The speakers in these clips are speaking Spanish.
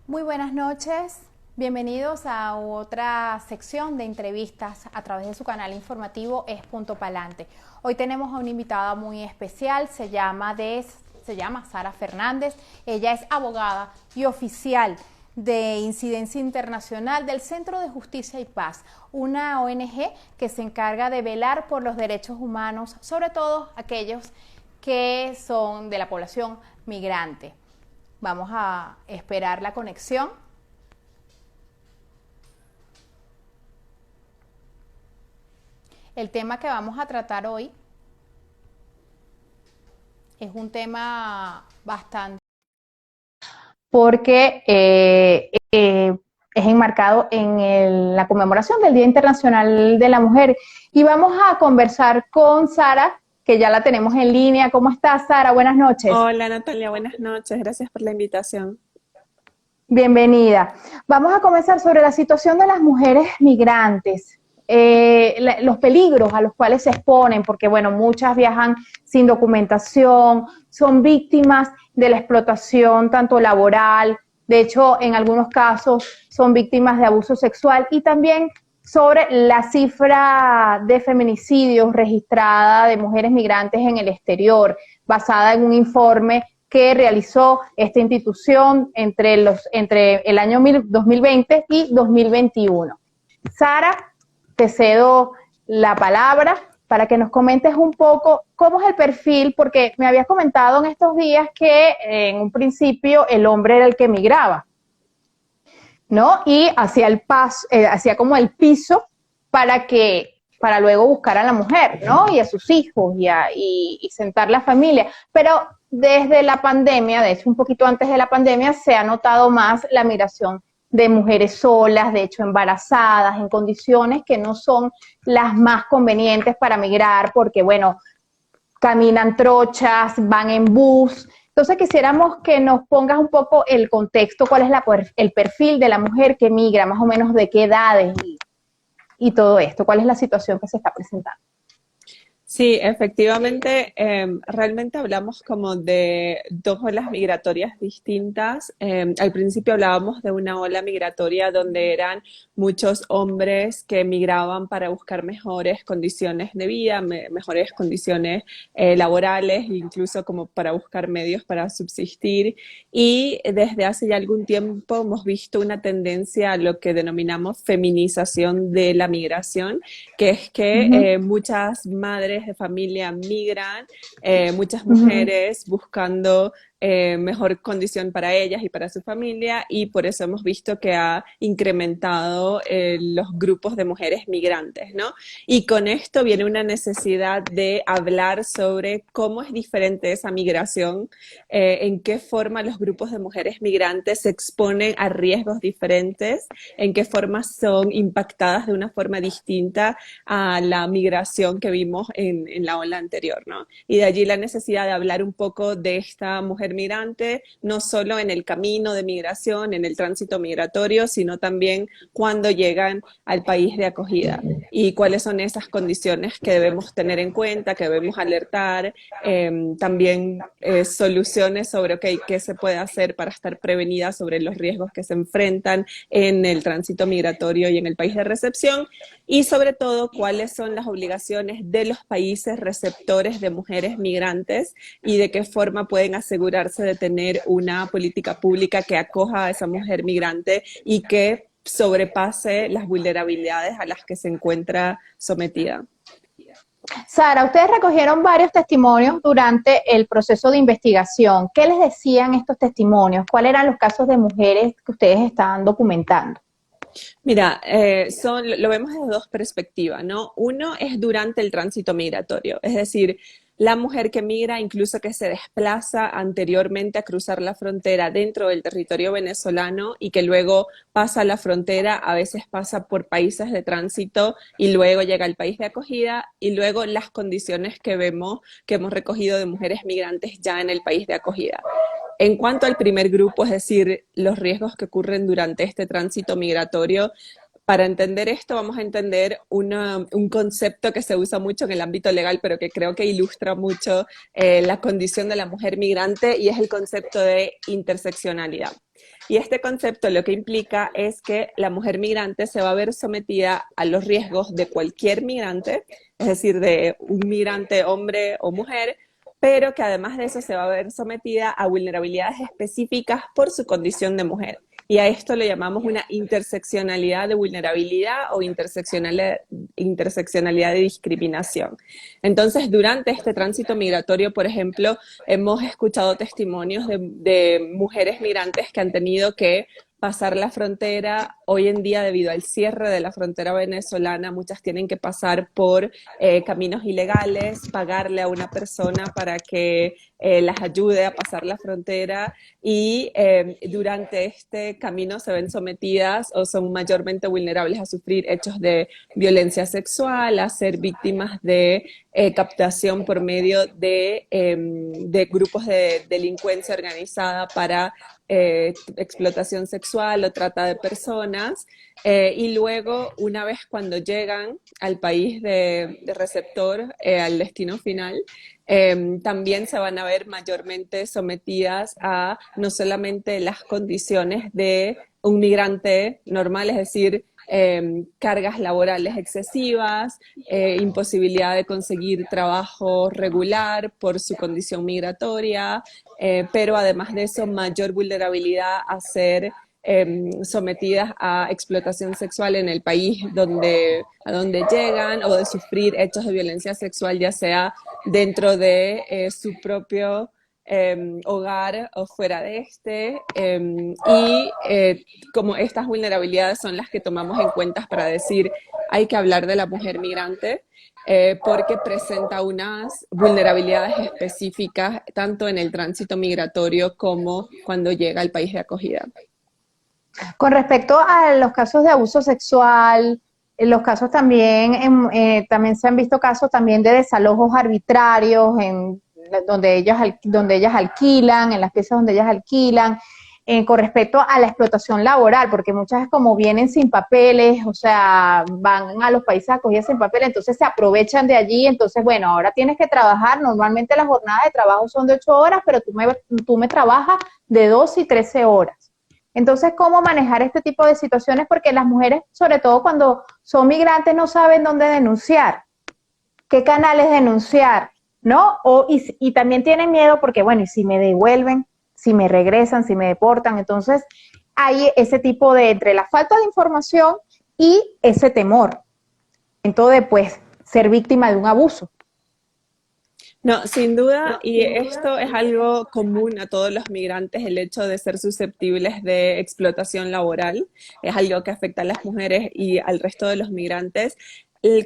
Muy buenas noches, bienvenidos a otra sección de entrevistas a través de su canal informativo Es Punto Palante. Hoy tenemos a una invitada muy especial, se llama Sara Fernández. Ella es abogada y oficial de Incidencia Internacional del Centro de Justicia y Paz, una ONG que se encarga de velar por los derechos humanos, sobre todo aquellos que son de la población migrante. Vamos a esperar la conexión. El tema que vamos a tratar hoy es un tema bastante porque es enmarcado en la conmemoración del Día Internacional de la Mujer. Y vamos a conversar con Sara, que ya la tenemos en línea. ¿Cómo estás, Sara? Buenas noches. Hola Natalia, buenas noches. Gracias por la invitación. Bienvenida. Vamos a comenzar sobre la situación de las mujeres migrantes, los peligros a los cuales se exponen, porque bueno, muchas viajan sin documentación, son víctimas de la explotación tanto laboral, de hecho en algunos casos son víctimas de abuso sexual, y también sobre la cifra de feminicidios registrada de mujeres migrantes en el exterior, basada en un informe que realizó esta institución entre el año 2020 y 2021. Sara, te cedo la palabra para que nos comentes un poco cómo es el perfil, porque me habías comentado en estos días que en un principio el hombre era el que migraba, ¿no? Y hacía el paso, hacía como el piso para luego buscar a la mujer, ¿no? Y a sus hijos y sentar la familia. Pero desde la pandemia, de hecho un poquito antes de la pandemia, se ha notado más la migración de mujeres solas, de hecho embarazadas, en condiciones que no son las más convenientes para migrar, porque bueno, caminan trochas, van en bus. Entonces quisiéramos que nos pongas un poco el contexto, cuál es el perfil de la mujer que migra, más o menos de qué edades y todo esto, cuál es la situación que se está presentando. Sí, efectivamente, realmente hablamos como de dos olas migratorias distintas. Al principio hablábamos de una ola migratoria donde eran muchos hombres que migraban para buscar mejores condiciones de vida, mejores condiciones laborales, incluso como para buscar medios para subsistir. Y desde hace ya algún tiempo hemos visto una tendencia a lo que denominamos feminización de la migración, que es que muchas madres de familia migran, muchas mujeres buscando mejor condición para ellas y para su familia, y por eso hemos visto que ha incrementado los grupos de mujeres migrantes, ¿no? Y con esto viene una necesidad de hablar sobre cómo es diferente esa migración, en qué forma los grupos de mujeres migrantes se exponen a riesgos diferentes, en qué forma son impactadas de una forma distinta a la migración que vimos en la ola anterior, ¿no? Y de allí la necesidad de hablar un poco de esta mujer migrante, no solo en el camino de migración, en el tránsito migratorio, sino también cuando llegan al país de acogida y cuáles son esas condiciones que debemos tener en cuenta, que debemos alertar, también soluciones sobre, okay, qué se puede hacer para estar prevenida sobre los riesgos que se enfrentan en el tránsito migratorio y en el país de recepción, y sobre todo cuáles son las obligaciones de los países receptores de mujeres migrantes y de qué forma pueden asegurarse de tener una política pública que acoja a esa mujer migrante y que sobrepase las vulnerabilidades a las que se encuentra sometida. Sara, ustedes recogieron varios testimonios durante el proceso de investigación. ¿Qué les decían estos testimonios? ¿Cuáles eran los casos de mujeres que ustedes estaban documentando? Mira, lo vemos desde dos perspectivas, ¿no? Uno es durante el tránsito migratorio, es decir, la mujer que migra, incluso que se desplaza anteriormente a cruzar la frontera dentro del territorio venezolano y que luego pasa la frontera, a veces pasa por países de tránsito y luego llega al país de acogida, y luego las condiciones que vemos, que hemos recogido de mujeres migrantes ya en el país de acogida. En cuanto al primer grupo, es decir, los riesgos que ocurren durante este tránsito migratorio, Para entender esto vamos a entender un concepto que se usa mucho en el ámbito legal, pero que creo que ilustra mucho la condición de la mujer migrante, y es el concepto de interseccionalidad. Y este concepto lo que implica es que la mujer migrante se va a ver sometida a los riesgos de cualquier migrante, es decir, de un migrante hombre o mujer, pero que además de eso se va a ver sometida a vulnerabilidades específicas por su condición de mujer. Y a esto le llamamos una interseccionalidad de vulnerabilidad o interseccionalidad de discriminación. Entonces, durante este tránsito migratorio, por ejemplo, hemos escuchado testimonios de mujeres migrantes que han tenido que pasar la frontera. Hoy en día, debido al cierre de la frontera venezolana, muchas tienen que pasar por caminos ilegales, pagarle a una persona para que las ayude a pasar la frontera, y durante este camino se ven sometidas o son mayormente vulnerables a sufrir hechos de violencia sexual, a ser víctimas de captación por medio de grupos de delincuencia organizada para explotación sexual o trata de personas. Y luego, una vez cuando llegan al país de receptor, al destino final, también se van a ver mayormente sometidas a no solamente las condiciones de un migrante normal, es decir, cargas laborales excesivas, imposibilidad de conseguir trabajo regular por su condición migratoria, pero además de eso, mayor vulnerabilidad a ser sometidas a explotación sexual en el país a donde llegan, o de sufrir hechos de violencia sexual, ya sea dentro de su propio hogar o fuera de este. Como estas vulnerabilidades son las que tomamos en cuenta para decir hay que hablar de la mujer migrante, porque presenta unas vulnerabilidades específicas tanto en el tránsito migratorio como cuando llega al país de acogida. Con respecto a los casos de abuso sexual, los casos también, también se han visto casos también de desalojos arbitrarios donde ellas alquilan, en las piezas donde ellas alquilan, con respecto a la explotación laboral, porque muchas como vienen sin papeles, o sea, van a los países acogidas sin papeles, entonces se aprovechan de allí, entonces, bueno, ahora tienes que trabajar, normalmente las jornadas de trabajo son de 8 horas, pero tú me trabajas de 12 y 13 horas. Entonces, ¿cómo manejar este tipo de situaciones? Porque las mujeres, sobre todo cuando son migrantes, no saben dónde denunciar, qué canales denunciar, ¿no? Y también tienen miedo porque, bueno, ¿y si me devuelven, si me regresan, si me deportan? Entonces, hay ese tipo de, entre la falta de información y ese temor, entonces, pues, ser víctima de un abuso. No, sin duda, y esto es algo común a todos los migrantes, el hecho de ser susceptibles de explotación laboral, es algo que afecta a las mujeres y al resto de los migrantes.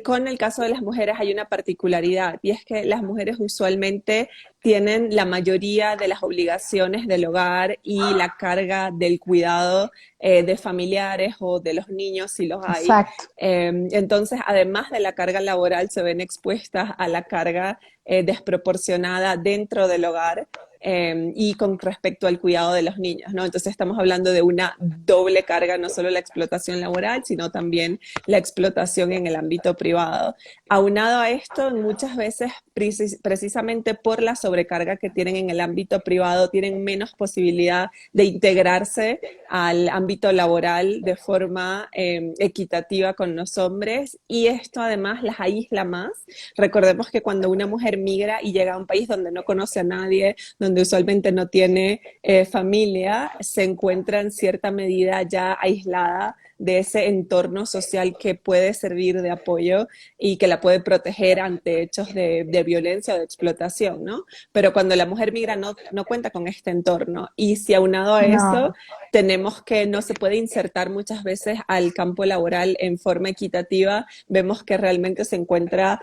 Con el caso de las mujeres hay una particularidad, y es que las mujeres usualmente tienen la mayoría de las obligaciones del hogar y la carga del cuidado de familiares o de los niños, si los hay. Exacto. Entonces, además de la carga laboral, se ven expuestas a la carga desproporcionada dentro del hogar, y con respecto al cuidado de los niños, ¿no? Entonces estamos hablando de una doble carga, no solo la explotación laboral, sino también la explotación en el ámbito privado. Aunado a esto, muchas veces, precisamente por la sobrecarga que tienen en el ámbito privado, tienen menos posibilidad de integrarse al ámbito laboral de forma equitativa con los hombres, y esto además las aísla más. Recordemos que cuando una mujer migra y llega a un país donde no conoce a nadie, donde usualmente no tiene familia, se encuentra en cierta medida ya aislada de ese entorno social que puede servir de apoyo y que la puede proteger ante hechos de violencia o de explotación, ¿no? Pero cuando la mujer migra no cuenta con este entorno, y si aunado a eso No. tenemos que no se puede insertar muchas veces al campo laboral en forma equitativa, vemos que realmente se encuentra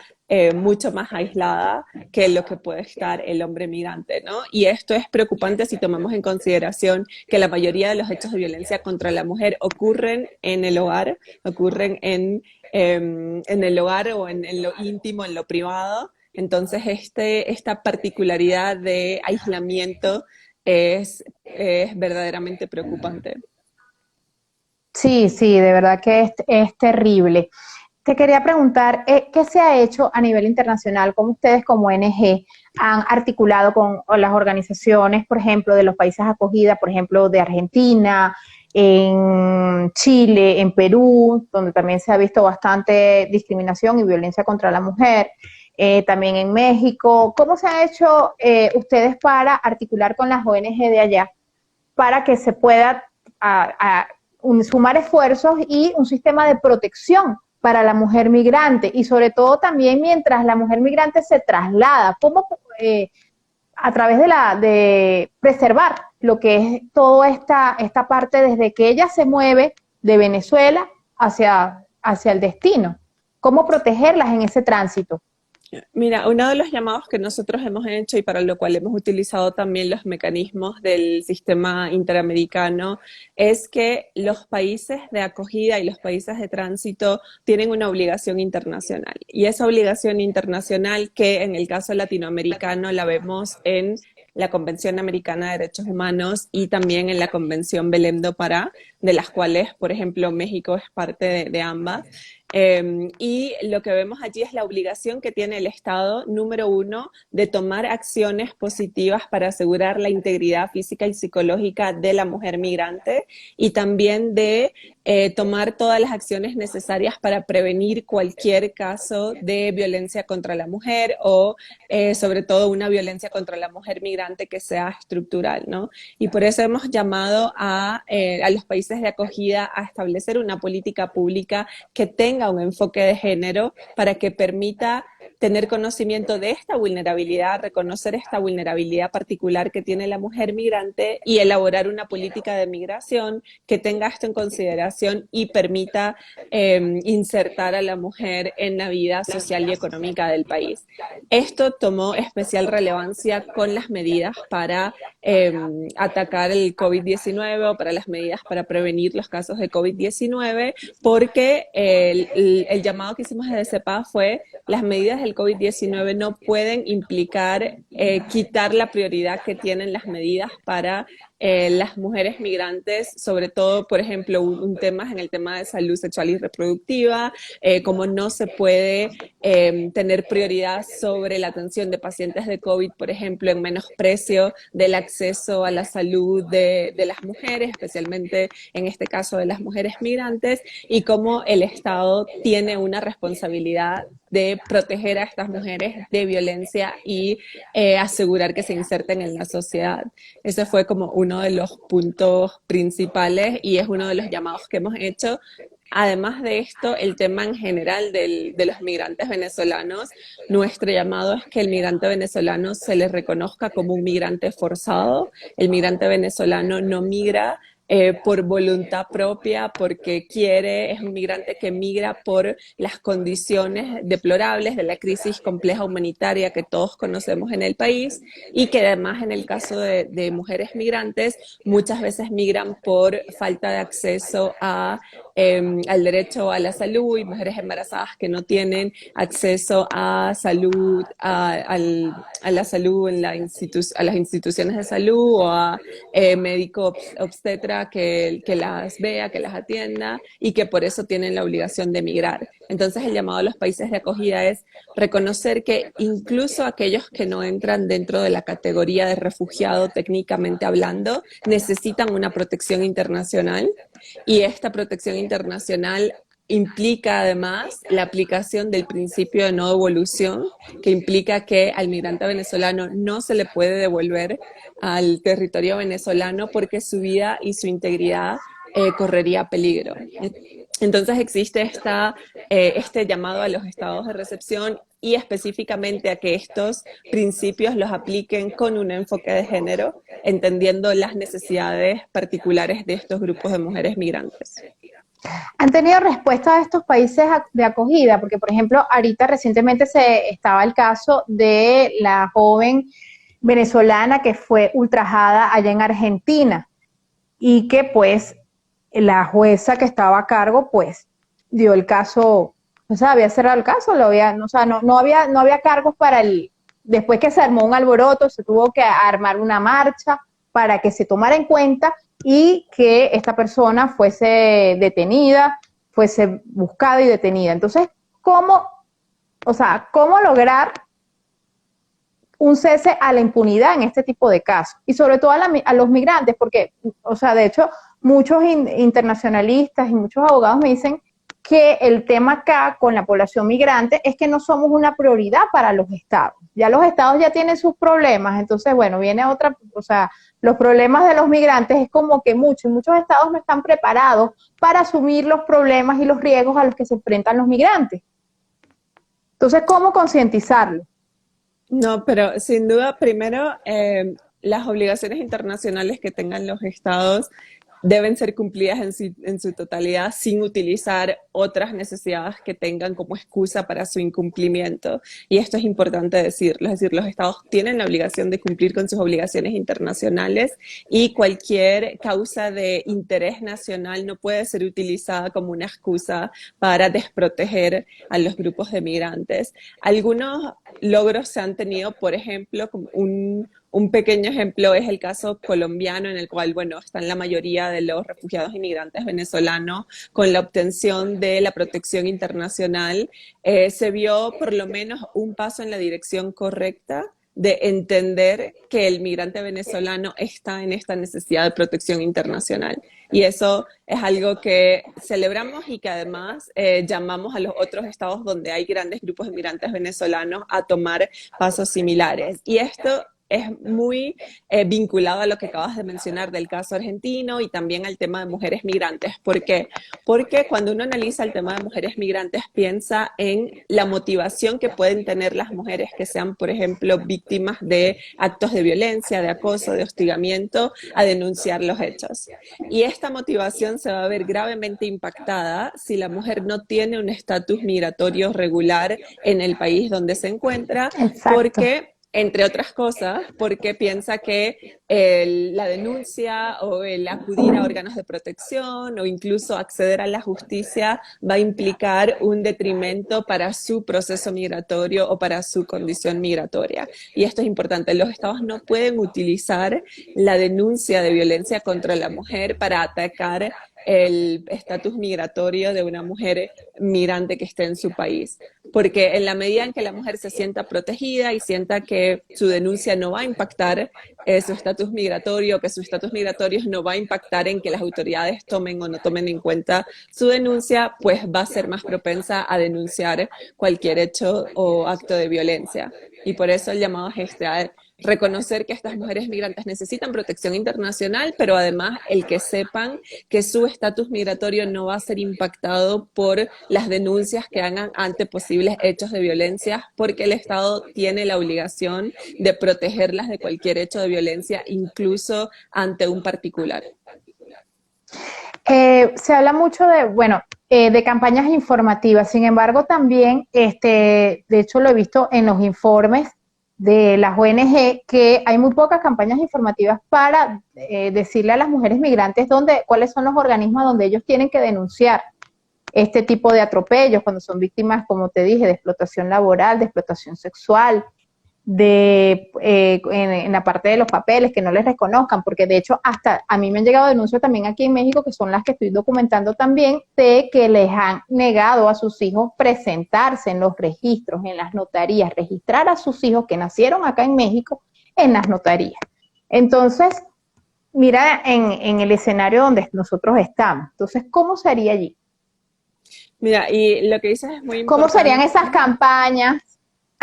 mucho más aislada que lo que puede estar el hombre migrante, ¿no? Y esto es preocupante si tomamos en consideración que la mayoría de los hechos de violencia contra la mujer ocurren en el hogar, ocurren en el hogar o en lo íntimo, en lo privado. Entonces, esta particularidad de aislamiento es verdaderamente preocupante. Sí, sí, de verdad que es terrible. Te quería preguntar, ¿qué se ha hecho a nivel internacional? ¿Cómo ustedes como ONG han articulado con las organizaciones, por ejemplo, de los países acogida, por ejemplo, de Argentina, en Chile, en Perú, donde también se ha visto bastante discriminación y violencia contra la mujer, también en México? ¿Cómo se han hecho ustedes para articular con las ONG de allá para que se pueda sumar esfuerzos y un sistema de protección para la mujer migrante y sobre todo también mientras la mujer migrante se traslada, cómo a través de preservar lo que es toda esta parte desde que ella se mueve de Venezuela hacia el destino, cómo protegerlas en ese tránsito. Mira, uno de los llamados que nosotros hemos hecho y para lo cual hemos utilizado también los mecanismos del sistema interamericano es que los países de acogida y los países de tránsito tienen una obligación internacional. Y esa obligación internacional que en el caso latinoamericano la vemos en la Convención Americana de Derechos Humanos y también en la Convención Belém do Pará, de las cuales, por ejemplo, México es parte de ambas. Y lo que vemos allí es la obligación que tiene el Estado, número uno, de tomar acciones positivas para asegurar la integridad física y psicológica de la mujer migrante y también de tomar todas las acciones necesarias para prevenir cualquier caso de violencia contra la mujer o sobre todo una violencia contra la mujer migrante que sea estructural, ¿no? Y por eso hemos llamado a los países de acogida a establecer una política pública que tenga un enfoque de género para que permita tener conocimiento de esta vulnerabilidad, reconocer esta vulnerabilidad particular que tiene la mujer migrante y elaborar una política de migración que tenga esto en consideración y permita insertar a la mujer en la vida social y económica del país. Esto tomó especial relevancia con las medidas para atacar el COVID-19 o para las medidas para prevenir los casos de COVID-19, porque el llamado que hicimos desde CEPAD fue las medidas del COVID-19 no pueden implicar quitar la prioridad que tienen las medidas para las mujeres migrantes, sobre todo, por ejemplo, un tema es en el tema de salud sexual y reproductiva, como no se puede tener prioridad sobre la atención de pacientes de COVID, por ejemplo, en menosprecio del acceso a la salud de las mujeres, especialmente en este caso de las mujeres migrantes, y cómo el Estado tiene una responsabilidad de proteger a estas mujeres de violencia y asegurar que se inserten en la sociedad. Ese fue como uno de los puntos principales y es uno de los llamados que hemos hecho. Además de esto, el tema en general de los migrantes venezolanos, nuestro llamado es que el migrante venezolano se le reconozca como un migrante forzado. El migrante venezolano no migra por voluntad propia, porque quiere, es un migrante que migra por las condiciones deplorables de la crisis compleja humanitaria que todos conocemos en el país y que además en el caso de mujeres migrantes muchas veces migran por falta de acceso al derecho a la salud y mujeres embarazadas que no tienen acceso a salud, a la salud en a las instituciones de salud o a médico obstetra que las vea, que las atienda y que por eso tienen la obligación de migrar. Entonces el llamado a los países de acogida es reconocer que incluso aquellos que no entran dentro de la categoría de refugiado técnicamente hablando necesitan una protección internacional y esta protección internacional implica además la aplicación del principio de no devolución, que implica que al migrante venezolano no se le puede devolver al territorio venezolano porque su vida y su integridad correría peligro. Entonces existe este llamado a los estados de recepción y específicamente a que estos principios los apliquen con un enfoque de género, entendiendo las necesidades particulares de estos grupos de mujeres migrantes. ¿Han tenido respuesta de estos países de acogida? Porque, por ejemplo, ahorita recientemente estaba el caso de la joven venezolana que fue ultrajada allá en Argentina y que pues la jueza que estaba a cargo pues dio el caso, o sea, había cerrado el caso, o sea, no había cargos para después que se armó un alboroto, se tuvo que armar una marcha para que se tomara en cuenta y que esta persona fuese detenida, fuese buscada y detenida. Entonces, ¿cómo lograr un cese a la impunidad en este tipo de casos? Y sobre todo a los migrantes, porque, de hecho, muchos internacionalistas y muchos abogados me dicen que el tema acá con la población migrante es que no somos una prioridad para los estados. Ya los estados ya tienen sus problemas, entonces, bueno, viene otra, los problemas de los migrantes es como que muchos estados no están preparados para asumir los problemas y los riesgos a los que se enfrentan los migrantes. Entonces, ¿cómo concientizarlo? No, pero sin duda, primero, las obligaciones internacionales que tengan los estados deben ser cumplidas en su totalidad sin utilizar otras necesidades que tengan como excusa para su incumplimiento. Y esto es importante decirlo, es decir, los estados tienen la obligación de cumplir con sus obligaciones internacionales y cualquier causa de interés nacional no puede ser utilizada como una excusa para desproteger a los grupos de migrantes. Algunos logros se han tenido, por ejemplo, como un pequeño ejemplo es el caso colombiano, en el cual, bueno, están la mayoría de los refugiados inmigrantes venezolanos con la obtención de la protección internacional. Se vio por lo menos un paso en la dirección correcta de entender que el migrante venezolano está en esta necesidad de protección internacional. Y eso es algo que celebramos y que además llamamos a los otros estados donde hay grandes grupos de migrantes venezolanos a tomar pasos similares. Y esto es muy vinculado a lo que acabas de mencionar del caso argentino y también al tema de mujeres migrantes. ¿Por qué? Porque cuando uno analiza el tema de mujeres migrantes, piensa en la motivación que pueden tener las mujeres que sean, por ejemplo, víctimas de actos de violencia, de acoso, de hostigamiento, a denunciar los hechos. Y esta motivación se va a ver gravemente impactada si la mujer no tiene un estatus migratorio regular en el país donde se encuentra, Exacto. porque entre otras cosas, porque piensa que la denuncia o el acudir a órganos de protección o incluso acceder a la justicia va a implicar un detrimento para su proceso migratorio o para su condición migratoria. Y esto es importante, los estados no pueden utilizar la denuncia de violencia contra la mujer para atacar el estatus migratorio de una mujer migrante que esté en su país. Porque en la medida en que la mujer se sienta protegida y sienta que su denuncia no va a impactar su estatus migratorio, que su estatus migratorio no va a impactar en que las autoridades tomen o no tomen en cuenta su denuncia, pues va a ser más propensa a denunciar cualquier hecho o acto de violencia. Y por eso el llamado es a reconocer que estas mujeres migrantes necesitan protección internacional, pero además el que sepan que su estatus migratorio no va a ser impactado por las denuncias que hagan ante posibles hechos de violencia, porque el Estado tiene la obligación de protegerlas de cualquier hecho de violencia, incluso ante un particular. Se habla mucho de campañas informativas, sin embargo también, de hecho lo he visto en los informes de las ONG, que hay muy pocas campañas informativas para decirle a las mujeres migrantes cuáles son los organismos donde ellos tienen que denunciar este tipo de atropellos cuando son víctimas, como te dije, de explotación laboral, de explotación sexual, en la parte de los papeles, que no les reconozcan, porque de hecho hasta a mí me han llegado denuncias también aquí en México, que son las que estoy documentando también, de que les han negado a sus hijos presentarse en los registros, en las notarías, registrar a sus hijos que nacieron acá en México en las notarías. Entonces, mira en el escenario donde nosotros estamos. Entonces, ¿cómo se haría allí? Mira, y lo que dices es muy importante. ¿Cómo serían esas campañas?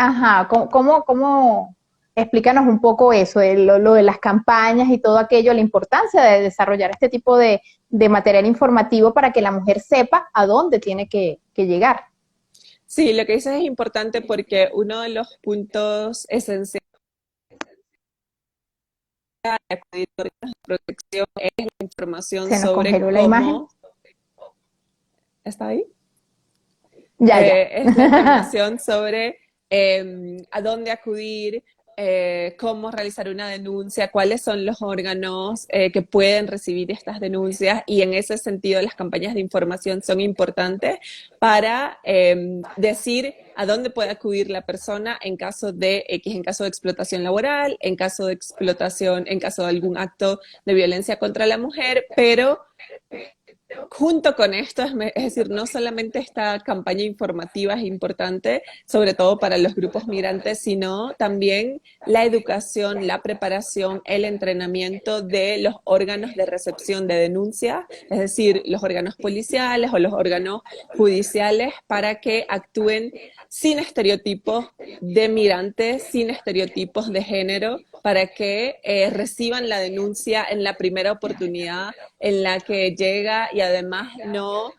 Ajá, ¿cómo? Explícanos un poco eso, lo de las campañas y todo aquello, la importancia de desarrollar este tipo de material informativo para que la mujer sepa a dónde tiene que llegar. Sí, lo que dices es importante porque uno de los puntos esenciales de acudir a órganos de protección es la información sobre congeló la imagen. ¿Está ahí? Ya. Es la información sobre a dónde acudir, cómo realizar una denuncia, cuáles son los órganos que pueden recibir estas denuncias, y en ese sentido las campañas de información son importantes para decir a dónde puede acudir la persona en caso de X, en caso de explotación laboral, en caso de explotación, en caso de algún acto de violencia contra la mujer, pero junto con esto, es decir, no solamente esta campaña informativa es importante, sobre todo para los grupos migrantes, sino también la educación, la preparación, el entrenamiento de los órganos de recepción de denuncias, es decir, los órganos policiales o los órganos judiciales, para que actúen sin estereotipos de migrantes, sin estereotipos de género, para que reciban la denuncia en la primera oportunidad en la que llega, y además no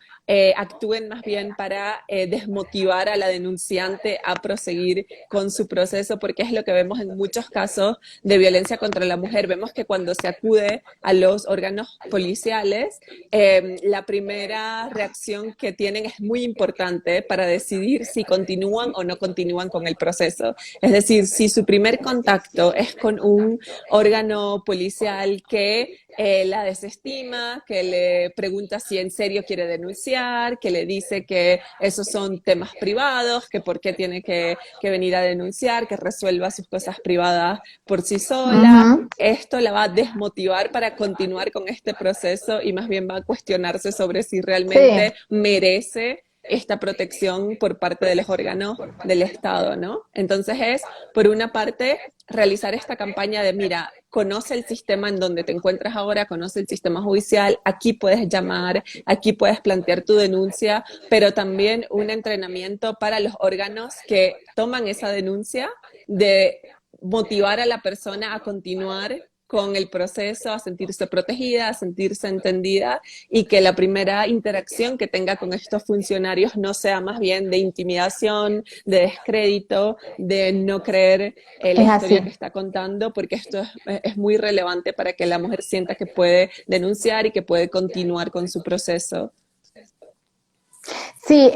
actúen más bien para desmotivar a la denunciante a proseguir con su proceso, porque es lo que vemos en muchos casos de violencia contra la mujer. Vemos que cuando se acude a los órganos policiales, la primera reacción que tienen es muy importante para decidir si continúan o no continúan con el proceso. Es decir, si su primer contacto es con un órgano policial que la desestima, que le pregunta si en serio quiere denunciar, que le dice que esos son temas privados, que por qué tiene que venir a denunciar, que resuelva sus cosas privadas por sí sola. Ujú. Esto la va a desmotivar para continuar con este proceso, y más bien va a cuestionarse sobre si Sí. realmente merece esta protección por parte de los órganos del Estado, ¿no? Entonces es, por una parte, realizar esta campaña de, mira, conoce el sistema en donde te encuentras ahora, conoce el sistema judicial, aquí puedes llamar, aquí puedes plantear tu denuncia, pero también un entrenamiento para los órganos que toman esa denuncia, de motivar a la persona a continuar con el proceso, a sentirse protegida, a sentirse entendida, y que la primera interacción que tenga con estos funcionarios no sea más bien de intimidación, de descrédito, de no creer la Es historia que así. está contando, porque esto es muy relevante para que la mujer sienta que puede denunciar y que puede continuar con su proceso. Sí,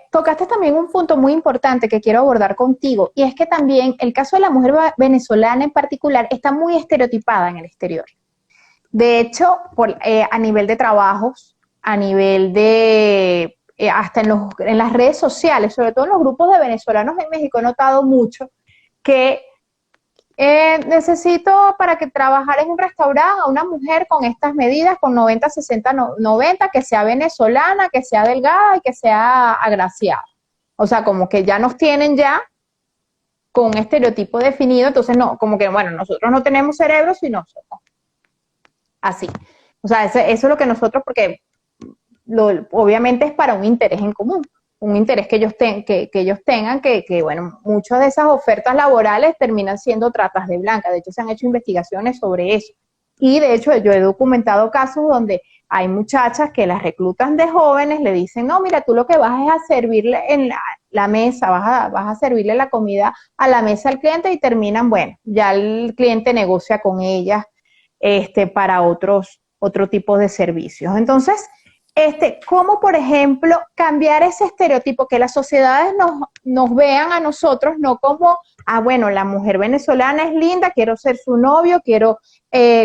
tocaste también un punto muy importante que quiero abordar contigo, y es que también el caso de la mujer venezolana en particular está muy estereotipada en el exterior. De hecho, a nivel de trabajos, a nivel de, hasta en las redes sociales, sobre todo en los grupos de venezolanos en México, he notado mucho que necesito para que trabajar en un restaurante a una mujer con estas medidas, con 90, 60, 90, que sea venezolana, que sea delgada y que sea agraciada. O sea, como que ya nos tienen ya con un estereotipo definido, entonces no, como que bueno, nosotros no tenemos cerebro, sino somos así. O sea, eso es lo que nosotros, porque obviamente es para un interés en común, un interés que ellos tengan, bueno, muchas de esas ofertas laborales terminan siendo tratas de blanca. De hecho, se han hecho investigaciones sobre eso. Y de hecho, yo he documentado casos donde hay muchachas que las reclutan de jóvenes, le dicen, no, mira, tú lo que vas es a servirle en la mesa, vas a servirle la comida a la mesa al cliente, y terminan, bueno, ya el cliente negocia con ellas para otro tipo de servicios. Entonces, cómo, por ejemplo, cambiar ese estereotipo, que las sociedades nos vean a nosotros no como, bueno, la mujer venezolana es linda, quiero ser su novio, quiero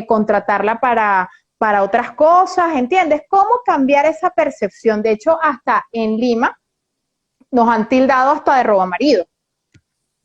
contratarla para otras cosas, ¿entiendes? ¿Cómo cambiar esa percepción? De hecho, hasta en Lima nos han tildado hasta de robamarido.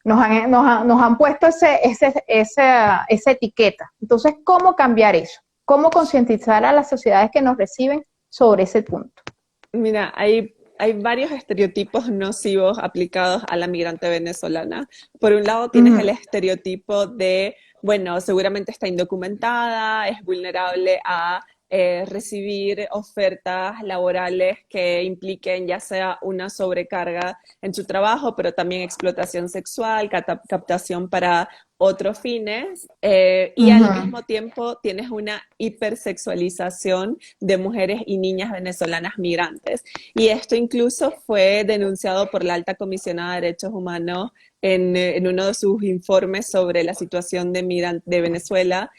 Nos han puesto esa etiqueta. Entonces, ¿cómo cambiar eso? ¿Cómo concientizar a las sociedades que nos reciben sobre ese punto? Mira, hay varios estereotipos nocivos aplicados a la migrante venezolana. Por un lado, tienes el estereotipo de, bueno, seguramente está indocumentada, es vulnerable a recibir ofertas laborales que impliquen ya sea una sobrecarga en su trabajo, pero también explotación sexual, captación para otros fines, y al mismo tiempo tienes una hipersexualización de mujeres y niñas venezolanas migrantes. Y esto incluso fue denunciado por la alta comisionada de derechos humanos en uno de sus informes sobre la situación de Venezuela,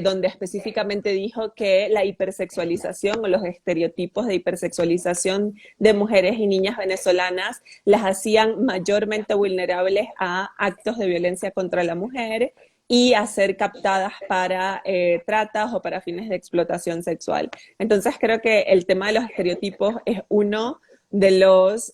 donde específicamente dijo que la hipersexualización o los estereotipos de hipersexualización de mujeres y niñas venezolanas las hacían mayormente vulnerables a actos de violencia contra la mujer y a ser captadas para tratas o para fines de explotación sexual. Entonces creo que el tema de los estereotipos es uno de los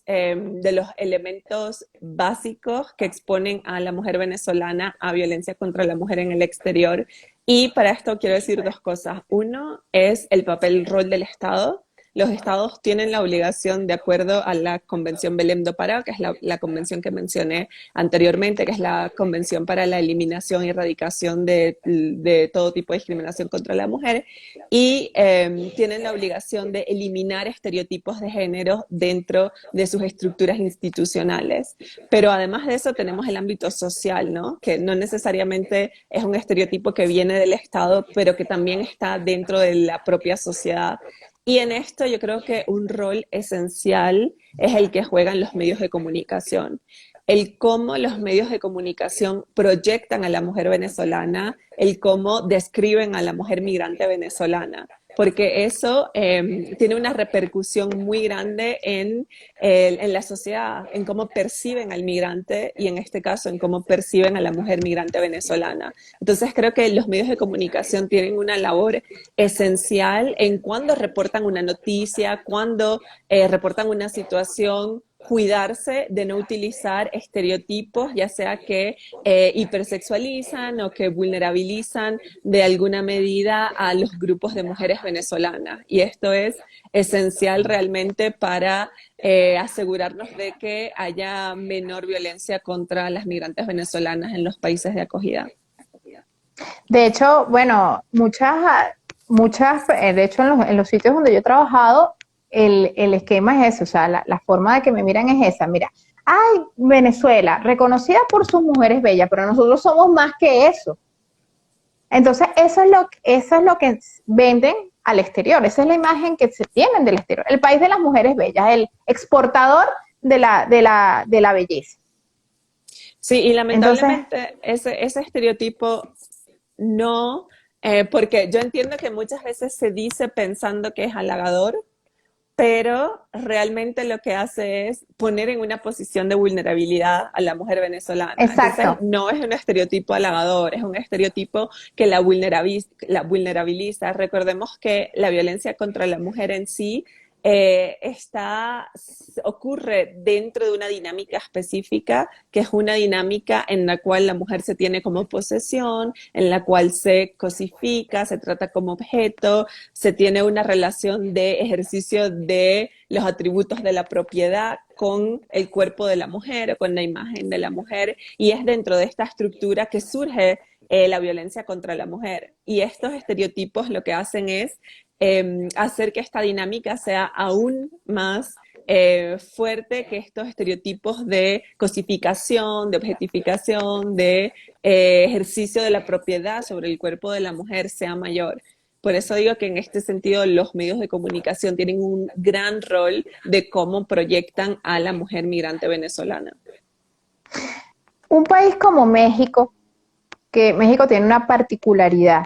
elementos básicos que exponen a la mujer venezolana a violencia contra la mujer en el exterior. Y para esto quiero decir dos cosas. Uno es el papel, el rol del Estado. Los estados tienen la obligación, de acuerdo a la Convención Belém do Pará, que es la convención que mencioné anteriormente, que es la Convención para la Eliminación y Erradicación de todo tipo de discriminación contra la mujer, y tienen la obligación de eliminar estereotipos de género dentro de sus estructuras institucionales. Pero además de eso tenemos el ámbito social, ¿no? Que no necesariamente es un estereotipo que viene del Estado, pero que también está dentro de la propia sociedad. Y en esto yo creo que un rol esencial es el que juegan los medios de comunicación. El cómo los medios de comunicación proyectan a la mujer venezolana, el cómo describen a la mujer migrante venezolana, porque eso tiene una repercusión muy grande en la sociedad, en cómo perciben al migrante y en este caso en cómo perciben a la mujer migrante venezolana. Entonces creo que los medios de comunicación tienen una labor esencial en cuando reportan una noticia, cuando reportan una situación, cuidarse de no utilizar estereotipos, ya sea que hipersexualizan o que vulnerabilizan de alguna medida a los grupos de mujeres venezolanas. Y esto es esencial realmente para asegurarnos de que haya menor violencia contra las migrantes venezolanas en los países de acogida. De hecho, bueno, de hecho en los sitios donde yo he trabajado, el esquema es ese, o sea, la forma de que me miran es esa, mira, ay, Venezuela, reconocida por sus mujeres bellas, pero nosotros somos más que eso. Entonces, eso es lo que venden al exterior, esa es la imagen que se tienen del exterior, el país de las mujeres bellas, el exportador de la belleza. Sí, y Entonces, lamentablemente ese estereotipo no, porque yo entiendo que muchas veces se dice pensando que es halagador, pero realmente lo que hace es poner en una posición de vulnerabilidad a la mujer venezolana. Entonces, exacto. no es un estereotipo halagador, es un estereotipo que la vulnerabiliza. Recordemos que la violencia contra la mujer en sí ocurre dentro de una dinámica específica, que es una dinámica en la cual la mujer se tiene como posesión, en la cual se cosifica, se trata como objeto, se tiene una relación de ejercicio de los atributos de la propiedad con el cuerpo de la mujer o con la imagen de la mujer, y es dentro de esta estructura que surge la violencia contra la mujer. Y estos estereotipos lo que hacen es hacer que esta dinámica sea aún más fuerte, que estos estereotipos de cosificación, de objetificación, de ejercicio de la propiedad sobre el cuerpo de la mujer sea mayor. Por eso digo que en este sentido los medios de comunicación tienen un gran rol de cómo proyectan a la mujer migrante venezolana. Un país como México, que México tiene una particularidad,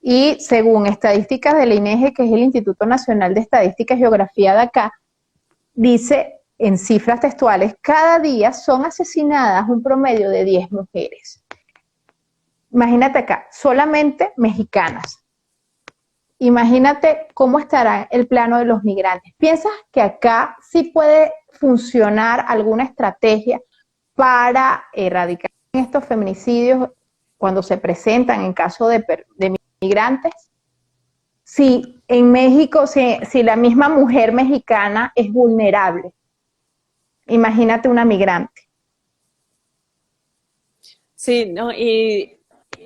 y según estadísticas del INEGI, que es el Instituto Nacional de Estadística y Geografía de acá, dice en cifras textuales, cada día son asesinadas un promedio de 10 mujeres. Imagínate acá, solamente mexicanas. Imagínate cómo estará el plano de los migrantes. ¿Piensas que acá sí puede funcionar alguna estrategia para erradicar estos feminicidios cuando se presentan en caso de migrantes? Si en México, si la misma mujer mexicana es vulnerable, imagínate una migrante. Sí, no, y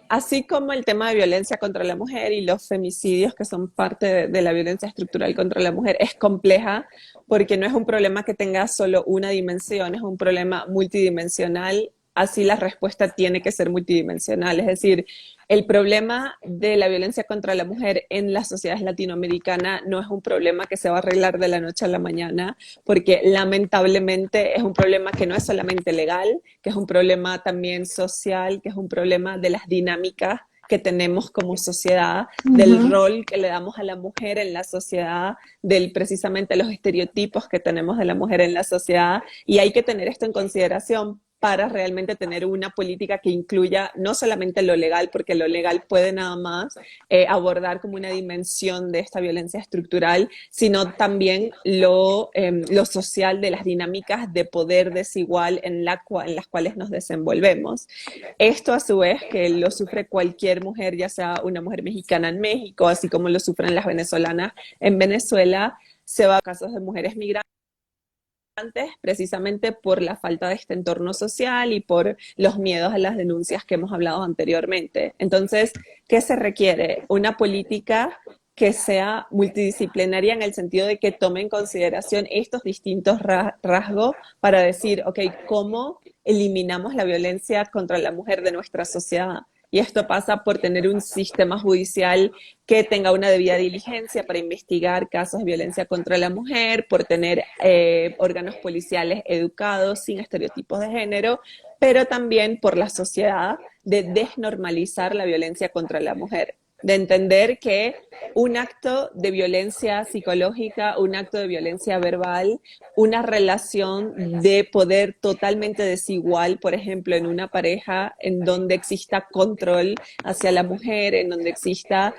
así como el tema de violencia contra la mujer y los femicidios, que son parte de la violencia estructural contra la mujer, es compleja porque no es un problema que tenga solo una dimensión, es un problema multidimensional así la respuesta tiene que ser multidimensional. Es decir, el problema de la violencia contra la mujer en las sociedades latinoamericanas no es un problema que se va a arreglar de la noche a la mañana, porque lamentablemente es un problema que no es solamente legal, que es un problema también social, que es un problema de las dinámicas que tenemos como sociedad, del Ujú. rol que le damos a la mujer en la sociedad, del precisamente los estereotipos que tenemos de la mujer en la sociedad, y hay que tener esto en consideración para realmente tener una política que incluya no solamente lo legal, porque lo legal puede nada más abordar como una dimensión de esta violencia estructural, sino también lo social de las dinámicas de poder desigual en las cuales nos desenvolvemos. Esto a su vez que lo sufre cualquier mujer, ya sea una mujer mexicana en México, así como lo sufren las venezolanas en Venezuela, se va a casos de mujeres migrantes precisamente por la falta de este entorno social y por los miedos a las denuncias que hemos hablado anteriormente. Entonces, ¿qué se requiere? Una política que sea multidisciplinaria en el sentido de que tome en consideración estos distintos rasgos para decir, ok, ¿cómo eliminamos la violencia contra la mujer de nuestra sociedad? Y esto pasa por tener un sistema judicial que tenga una debida diligencia para investigar casos de violencia contra la mujer, por tener órganos policiales educados sin estereotipos de género, pero también por la sociedad de desnormalizar la violencia contra la mujer, de entender que un acto de violencia psicológica, un acto de violencia verbal, una relación de poder totalmente desigual, por ejemplo, en una pareja en donde exista control hacia la mujer, en donde exista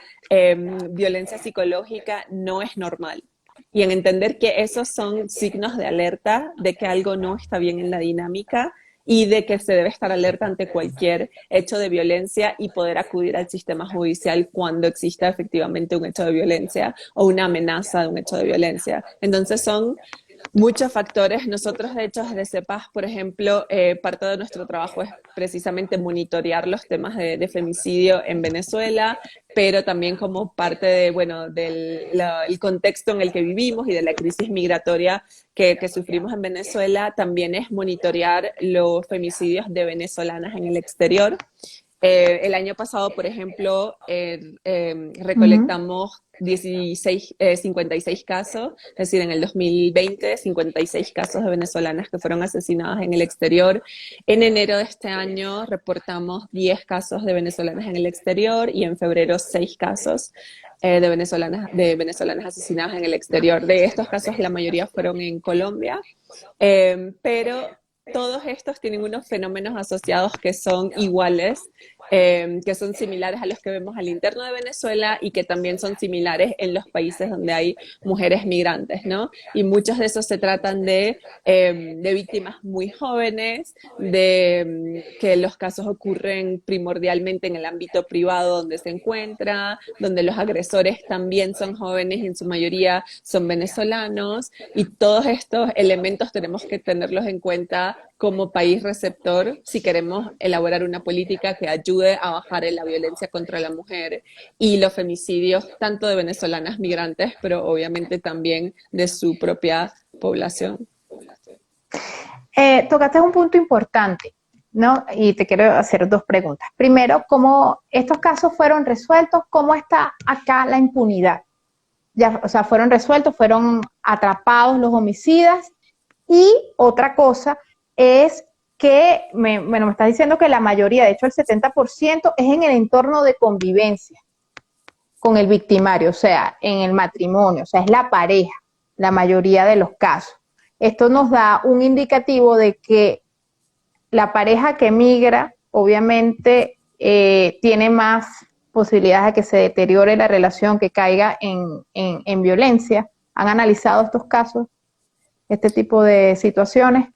violencia psicológica, no es normal. Y en entender que esos son signos de alerta de que algo no está bien en la dinámica y de que se debe estar alerta ante cualquier hecho de violencia y poder acudir al sistema judicial cuando exista efectivamente un hecho de violencia o una amenaza de un hecho de violencia. Entonces son muchos factores. Nosotros, de hecho, desde CEPAS, por ejemplo, parte de nuestro trabajo es precisamente monitorear los temas de femicidio en Venezuela, pero también como parte de, bueno, del contexto en el que vivimos y de la crisis migratoria que sufrimos en Venezuela, también es monitorear los femicidios de venezolanas en el exterior. El año pasado, por ejemplo, Ujú. recolectamos 56 casos, es decir, en el 2020, 56 casos de venezolanas que fueron asesinadas en el exterior. En enero de este año reportamos 10 casos de venezolanas en el exterior y en febrero 6 casos de venezolanas asesinadas en el exterior. De estos casos, la mayoría fueron en Colombia, pero todos estos tienen unos fenómenos asociados que son iguales, que son similares a los que vemos al interno de Venezuela y que también son similares en los países donde hay mujeres migrantes, ¿no? Y muchos de esos se tratan de víctimas muy jóvenes, de que los casos ocurren primordialmente en el ámbito privado donde se encuentra, donde los agresores también son jóvenes y en su mayoría son venezolanos, y todos estos elementos tenemos que tenerlos en cuenta como país receptor si queremos elaborar una política que ayude a bajar en la violencia contra la mujer y los femicidios tanto de venezolanas migrantes, pero obviamente también de su propia población. Tocaste un punto importante, ¿no? Y te quiero hacer dos preguntas. Primero, ¿cómo estos casos fueron resueltos? ¿Cómo está acá la impunidad? Ya, o sea, fueron resueltos, fueron atrapados los homicidas. Y otra cosa es que, bueno, me estás diciendo que la mayoría, de hecho el 70%, es en el entorno de convivencia con el victimario, o sea, en el matrimonio, o sea, es la pareja, la mayoría de los casos. Esto nos da un indicativo de que la pareja que migra, obviamente, tiene más posibilidades de que se deteriore la relación, que caiga en violencia. ¿Han analizado estos casos, este tipo de situaciones?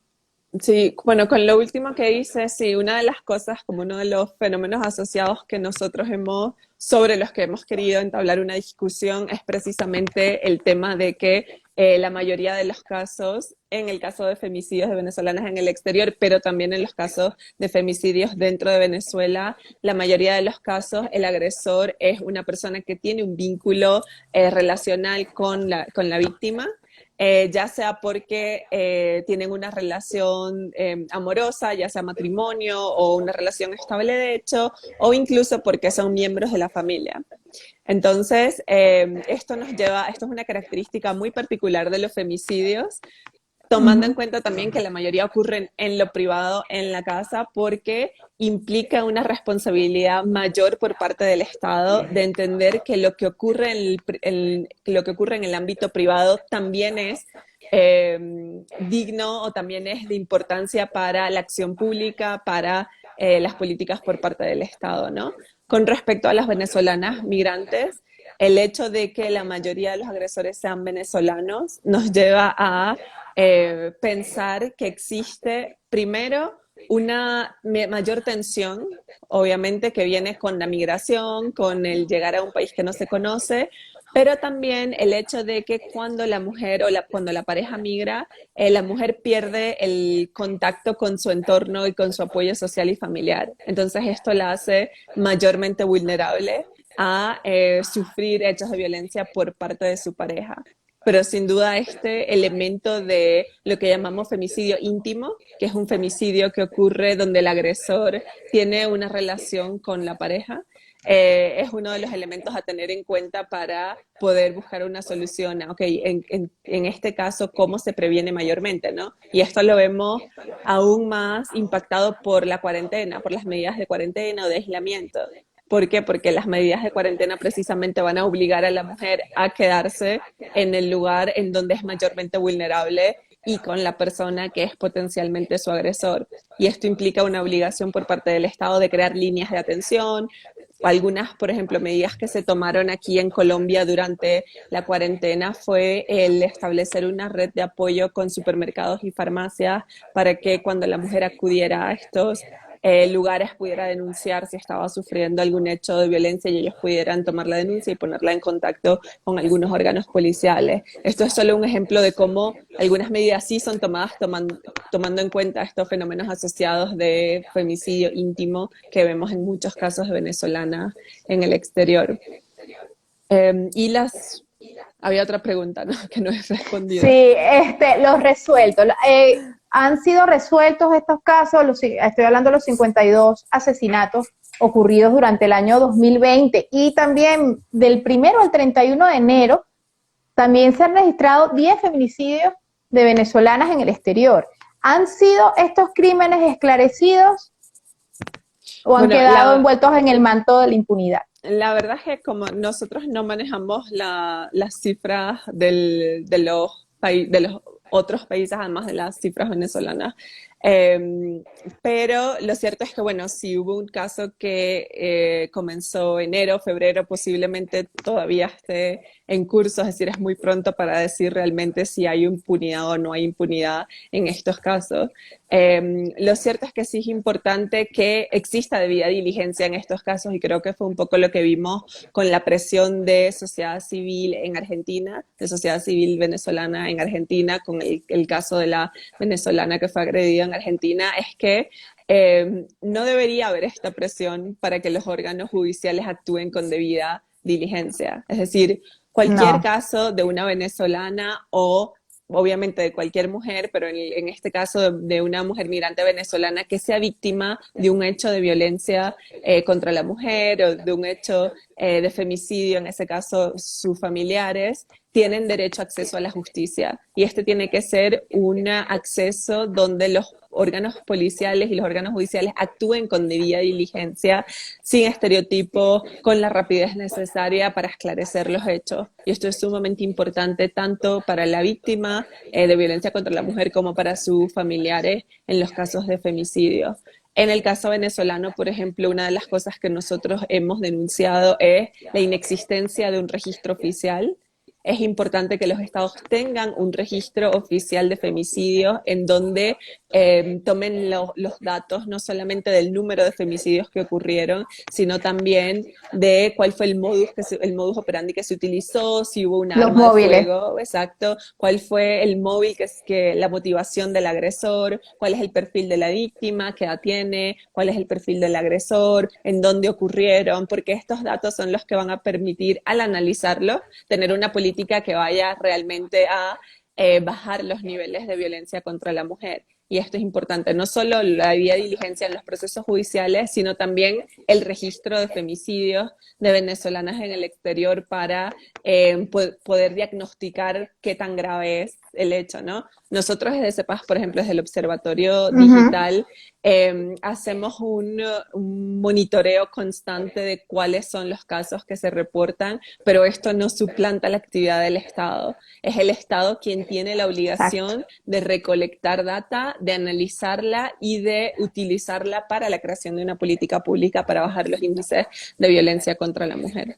Sí, bueno, con lo último que dice, sí, una de las cosas, como uno de los fenómenos asociados que nosotros sobre los que hemos querido entablar una discusión, es precisamente el tema de que la mayoría de los casos, en el caso de femicidios de venezolanas en el exterior, pero también en los casos de femicidios dentro de Venezuela, la mayoría de los casos el agresor es una persona que tiene un vínculo relacional con la víctima. ya sea porque tienen una relación amorosa, ya sea matrimonio o una relación estable de hecho, o incluso porque son miembros de la familia. Entonces, esto es una característica muy particular de los femicidios, tomando en Ujú. cuenta también que la mayoría ocurren en lo privado, en la casa, porque implica una responsabilidad mayor por parte del Estado de entender que lo que ocurre lo que ocurre en el ámbito privado también es digno o también es de importancia para la acción pública, para las políticas por parte del Estado, ¿no? Con respecto a las venezolanas migrantes, el hecho de que la mayoría de los agresores sean venezolanos nos lleva a pensar que existe primero una mayor tensión, obviamente que viene con la migración, con el llegar a un país que no se conoce, pero también el hecho de que cuando la mujer cuando la pareja migra, la mujer pierde el contacto con su entorno y con su apoyo social y familiar. Entonces esto la hace mayormente vulnerable a sufrir hechos de violencia por parte de su pareja. Pero sin duda este elemento de lo que llamamos femicidio íntimo, que es un femicidio que ocurre donde el agresor tiene una relación con la pareja, es uno de los elementos a tener en cuenta para poder buscar una solución. Ok, en este caso, ¿cómo se previene mayormente, no? Y esto lo vemos aún más impactado por la cuarentena, por las medidas de cuarentena o de aislamiento. ¿Por qué? Porque las medidas de cuarentena precisamente van a obligar a la mujer a quedarse en el lugar en donde es mayormente vulnerable y con la persona que es potencialmente su agresor. Y esto implica una obligación por parte del Estado de crear líneas de atención. Algunas, por ejemplo, medidas que se tomaron aquí en Colombia durante la cuarentena fue el establecer una red de apoyo con supermercados y farmacias para que cuando la mujer acudiera a estos lugares pudiera denunciar si estaba sufriendo algún hecho de violencia y ellos pudieran tomar la denuncia y ponerla en contacto con algunos órganos policiales. Esto es solo un ejemplo de cómo algunas medidas sí son tomadas tomando en cuenta estos fenómenos asociados de femicidio íntimo que vemos en muchos casos de venezolanas en el exterior. Y había otra pregunta, ¿no? Que no he respondido. Sí, los resueltos. Han sido resueltos estos casos, estoy hablando de los 52 asesinatos ocurridos durante el año 2020 y también del 1 al 31 de enero también se han registrado 10 feminicidios de venezolanas en el exterior. ¿Han sido estos crímenes esclarecidos o han Bueno, quedado envueltos en el manto de la impunidad? la verdad es que como nosotros no manejamos las cifras de los otros países, además de las cifras venezolanas, pero lo cierto es que, bueno, si hubo un caso que comenzó enero, febrero, posiblemente todavía esté en curso, es decir, es muy pronto para decir realmente si hay impunidad o no hay impunidad en estos casos. Lo cierto es que sí es importante que exista debida diligencia en estos casos y creo que fue un poco lo que vimos con la presión de sociedad civil en Argentina, de sociedad civil venezolana en Argentina, con el caso de la venezolana que fue agredida en Argentina, es que no debería haber esta presión para que los órganos judiciales actúen con debida diligencia. Es decir, cualquier No. caso de una venezolana o obviamente de cualquier mujer, pero en este caso de una mujer migrante venezolana que sea víctima de un hecho de violencia contra la mujer o de un hecho de femicidio, en ese caso sus familiares, tienen derecho a acceso a la justicia. Y este tiene que ser un acceso donde los órganos policiales y los órganos judiciales actúen con debida diligencia, sin estereotipos, con la rapidez necesaria para esclarecer los hechos. Y esto es sumamente importante tanto para la víctima de violencia contra la mujer como para sus familiares en los casos de femicidio. En el caso venezolano, por ejemplo, una de las cosas que nosotros hemos denunciado es la inexistencia de un registro oficial. Es importante que los estados tengan un registro oficial de femicidios en donde tomen los datos no solamente del número de femicidios que ocurrieron, sino también de cuál fue el modus operandi que se utilizó, si hubo un Los arma de móviles. fuego, exacto, cuál fue el móvil la motivación del agresor, cuál es el perfil de la víctima, qué edad tiene, cuál es el perfil del agresor, en dónde ocurrieron, porque estos datos son los que van a permitir, al analizarlo, tener una política que vaya realmente a bajar los niveles de violencia contra la mujer. Y esto es importante, no solo la debida diligencia en los procesos judiciales, sino también el registro de femicidios de venezolanas en el exterior para poder diagnosticar qué tan grave es el hecho, ¿no? Nosotros desde CEPAS, por ejemplo, desde el Observatorio Digital, hacemos un monitoreo constante de cuáles son los casos que se reportan, pero esto no suplanta la actividad del Estado. Es el Estado quien tiene la obligación de recolectar data, de analizarla y de utilizarla para la creación de una política pública para bajar los índices de violencia contra la mujer.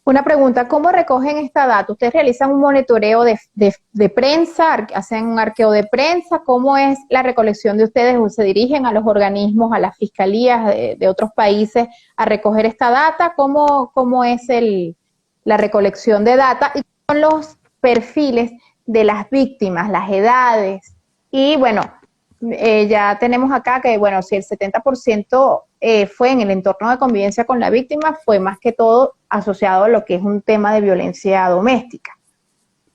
Una pregunta, ¿cómo recogen esta data? ¿Ustedes realizan un monitoreo de prensa, hacen un arqueo de prensa? ¿Cómo es la recolección de ustedes? ¿O se dirigen a los organismos, a las fiscalías de otros países a recoger esta data? ¿Cómo es la recolección de data? ¿Y con los perfiles de las víctimas, las edades? Y bueno, ya tenemos acá que, bueno, si el 70% fue en el entorno de convivencia con la víctima, fue más que todo asociado a lo que es un tema de violencia doméstica.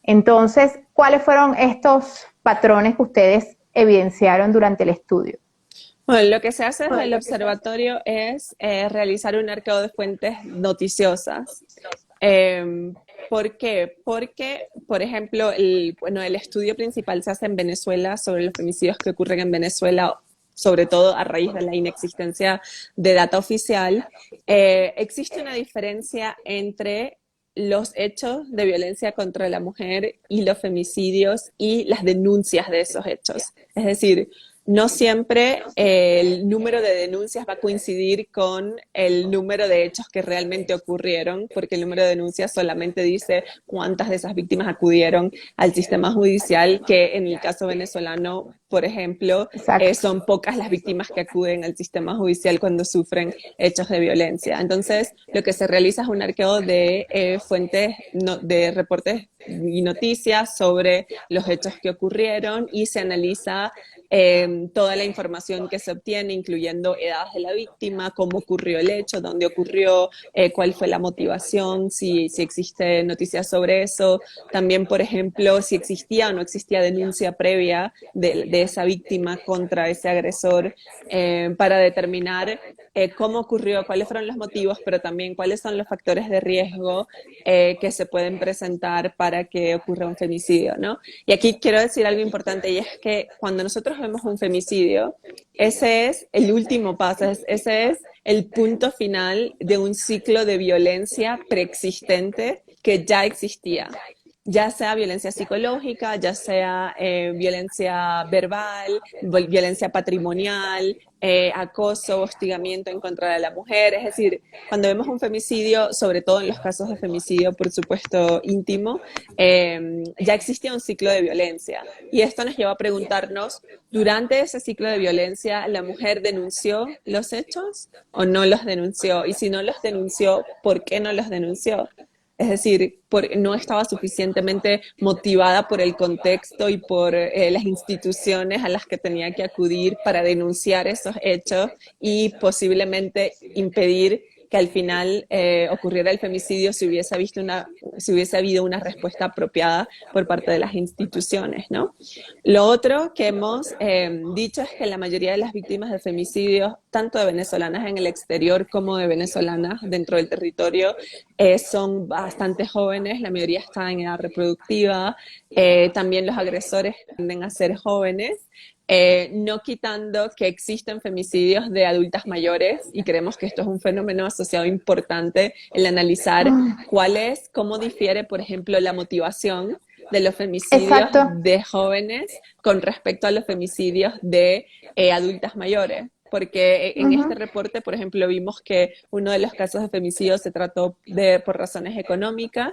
Entonces, ¿cuáles fueron estos patrones que ustedes evidenciaron durante el estudio? Bueno, lo que se hace desde el observatorio es realizar un arqueo de fuentes noticiosas. ¿Por qué? Porque, por ejemplo, el estudio principal se hace en Venezuela sobre los femicidios que ocurren en Venezuela, sobre todo a raíz de la inexistencia de data oficial. Existe una diferencia entre los hechos de violencia contra la mujer y los femicidios y las denuncias de esos hechos. Es decir, no siempre el número de denuncias va a coincidir con el número de hechos que realmente ocurrieron, porque el número de denuncias solamente dice cuántas de esas víctimas acudieron al sistema judicial, que en el caso venezolano, por ejemplo, son pocas las víctimas que acuden al sistema judicial cuando sufren hechos de violencia. Entonces, lo que se realiza es un arqueo de fuentes, de reportes y noticias sobre los hechos que ocurrieron y se analiza toda la información que se obtiene, incluyendo edades de la víctima, cómo ocurrió el hecho, dónde ocurrió, cuál fue la motivación, si existe noticias sobre eso. También, por ejemplo, si existía o no existía denuncia previa de esa víctima contra ese agresor, para determinar cómo ocurrió, cuáles fueron los motivos, pero también cuáles son los factores de riesgo que se pueden presentar para que ocurra un femicidio, ¿no? Y aquí quiero decir algo importante, y es que cuando nosotros vemos un femicidio, ese es el último paso, ese es el punto final de un ciclo de violencia preexistente que ya existía. Ya sea violencia psicológica, ya sea violencia verbal, violencia patrimonial, acoso, hostigamiento en contra de la mujer. Es decir, cuando vemos un femicidio, sobre todo en los casos de femicidio, por supuesto, íntimo, ya existía un ciclo de violencia. Y esto nos lleva a preguntarnos, ¿durante ese ciclo de violencia la mujer denunció los hechos o no los denunció? Y si no los denunció, ¿por qué no los denunció? Es decir, no estaba suficientemente motivada por el contexto y por las instituciones a las que tenía que acudir para denunciar esos hechos y posiblemente impedir que al final ocurriera el femicidio si hubiese habido una respuesta apropiada por parte de las instituciones, ¿no? Lo otro que hemos dicho es que la mayoría de las víctimas de femicidios, tanto de venezolanas en el exterior como de venezolanas dentro del territorio, son bastante jóvenes, la mayoría está en edad reproductiva, también los agresores tienden a ser jóvenes. No quitando que existen femicidios de adultas mayores, y creemos que esto es un fenómeno asociado importante, el analizar cómo difiere, por ejemplo, la motivación de los femicidios de jóvenes con respecto a los femicidios de adultas mayores. Porque en este reporte, por ejemplo, vimos que uno de los casos de femicidio se trató por razones económicas,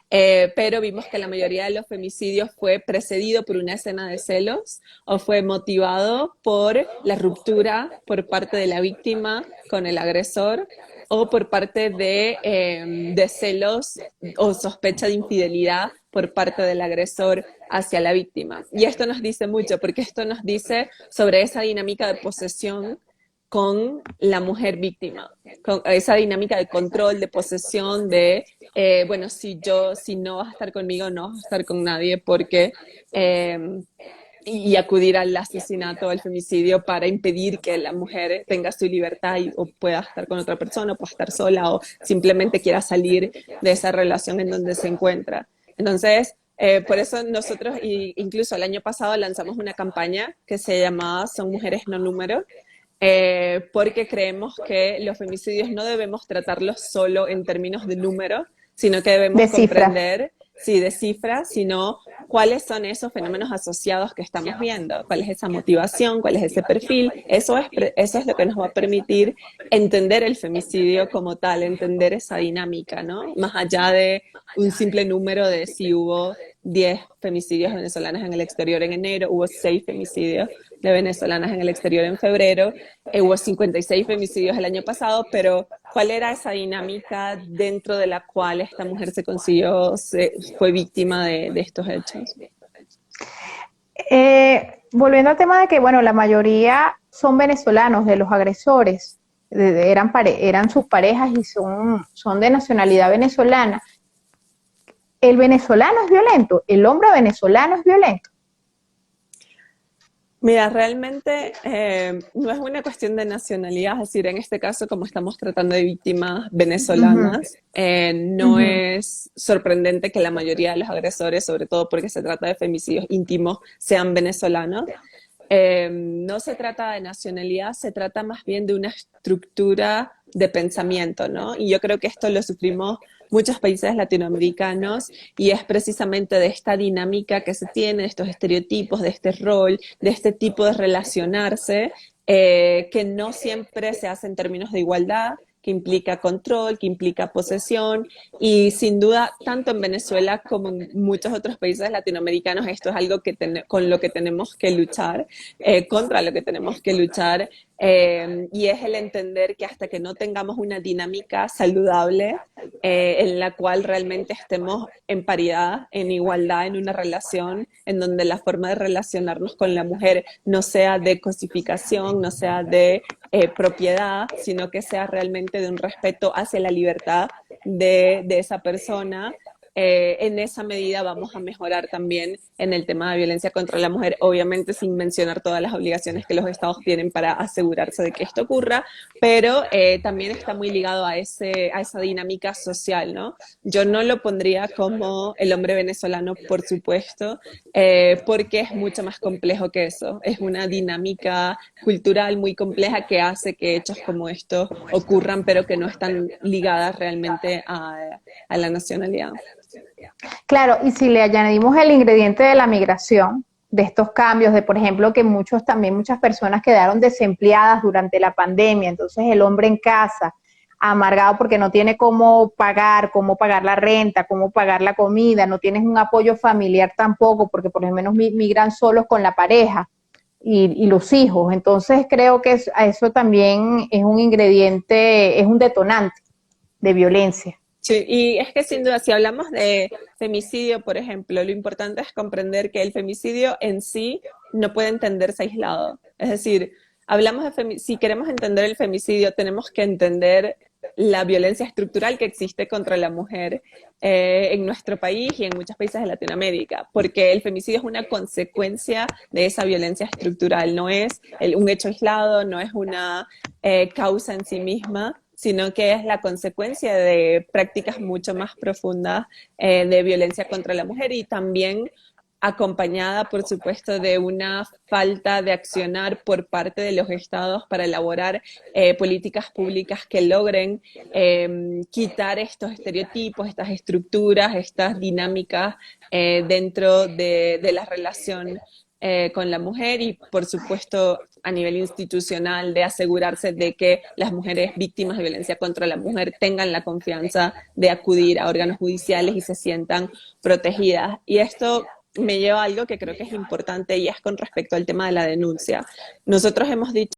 pero vimos que la mayoría de los femicidios fue precedido por una escena de celos o fue motivado por la ruptura por parte de la víctima con el agresor o por parte de celos o sospecha de infidelidad por parte del agresor hacia la víctima. Y esto nos dice mucho, porque esto nos dice sobre esa dinámica de posesión con la mujer víctima, con esa dinámica de control, de posesión, de, bueno, si no vas a estar conmigo, no vas a estar con nadie, porque... y acudir al asesinato, al femicidio para impedir que la mujer tenga su libertad o pueda estar con otra persona, o pueda estar sola o simplemente quiera salir de esa relación en donde se encuentra. Entonces, por eso nosotros, incluso el año pasado, lanzamos una campaña que se llamaba Son Mujeres No Número, porque creemos que los femicidios no debemos tratarlos solo en términos de número, sino que debemos De cifras. comprender, sí, de cifras, sino cuáles son esos fenómenos asociados que estamos viendo, cuál es esa motivación, cuál es ese perfil. Eso es lo que nos va a permitir entender el femicidio como tal, entender esa dinámica, ¿no? Más allá de un simple número de si hubo 10 femicidios venezolanas en el exterior en enero, hubo 6 femicidios de venezolanas en el exterior en febrero, hubo 56 femicidios el año pasado, pero ¿cuál era esa dinámica dentro de la cual esta mujer fue víctima de estos hechos? Volviendo al tema de que, bueno, la mayoría son venezolanos de los agresores, eran sus parejas y son de nacionalidad venezolana. ¿El venezolano es violento? ¿El hombre venezolano es violento? Mira, realmente no es una cuestión de nacionalidad, es decir, en este caso, como estamos tratando de víctimas venezolanas, no es sorprendente que la mayoría de los agresores, sobre todo porque se trata de femicidios íntimos, sean venezolanos. No se trata de nacionalidad, se trata más bien de una estructura de pensamiento, ¿no? Y yo creo que esto lo sufrimos muchos países latinoamericanos y es precisamente de esta dinámica que se tiene, de estos estereotipos, de este rol, de este tipo de relacionarse, que no siempre se hace en términos de igualdad, que implica control, que implica posesión, y sin duda, tanto en Venezuela como en muchos otros países latinoamericanos, esto es algo con lo que tenemos que luchar, contra lo que tenemos que luchar, y es el entender que hasta que no tengamos una dinámica saludable en la cual realmente estemos en paridad, en igualdad, en una relación en donde la forma de relacionarnos con la mujer no sea de cosificación, no sea de propiedad, sino que sea realmente de un respeto hacia la libertad de esa persona. En esa medida vamos a mejorar también en el tema de violencia contra la mujer, obviamente sin mencionar todas las obligaciones que los estados tienen para asegurarse de que esto ocurra, pero también está muy ligado a esa dinámica social, ¿no? Yo no lo pondría como el hombre venezolano, por supuesto, porque es mucho más complejo que eso. Es una dinámica cultural muy compleja que hace que hechos como estos ocurran, pero que no están ligadas realmente a la nacionalidad. Claro, y si le añadimos el ingrediente de la migración, de estos cambios, de por ejemplo que muchas personas quedaron desempleadas durante la pandemia, entonces el hombre en casa, amargado porque no tiene cómo pagar la renta, cómo pagar la comida, no tienes un apoyo familiar tampoco, porque por lo menos migran solos con la pareja y los hijos, entonces creo que eso también es un ingrediente, es un detonante de violencia. Sí, y es que sin duda, si hablamos de femicidio, por ejemplo, lo importante es comprender que el femicidio en sí no puede entenderse aislado. Es decir, si queremos entender el femicidio, tenemos que entender la violencia estructural que existe contra la mujer en nuestro país y en muchos países de Latinoamérica, porque el femicidio es una consecuencia de esa violencia estructural, no es un hecho aislado, no es una causa en sí misma, sino que es la consecuencia de prácticas mucho más profundas de violencia contra la mujer y también acompañada, por supuesto, de una falta de accionar por parte de los estados para elaborar políticas públicas que logren quitar estos estereotipos, estas estructuras, estas dinámicas dentro de la relación con la mujer y, por supuesto, a nivel institucional de asegurarse de que las mujeres víctimas de violencia contra la mujer tengan la confianza de acudir a órganos judiciales y se sientan protegidas. Y esto me lleva a algo que creo que es importante y es con respecto al tema de la denuncia. Nosotros hemos dicho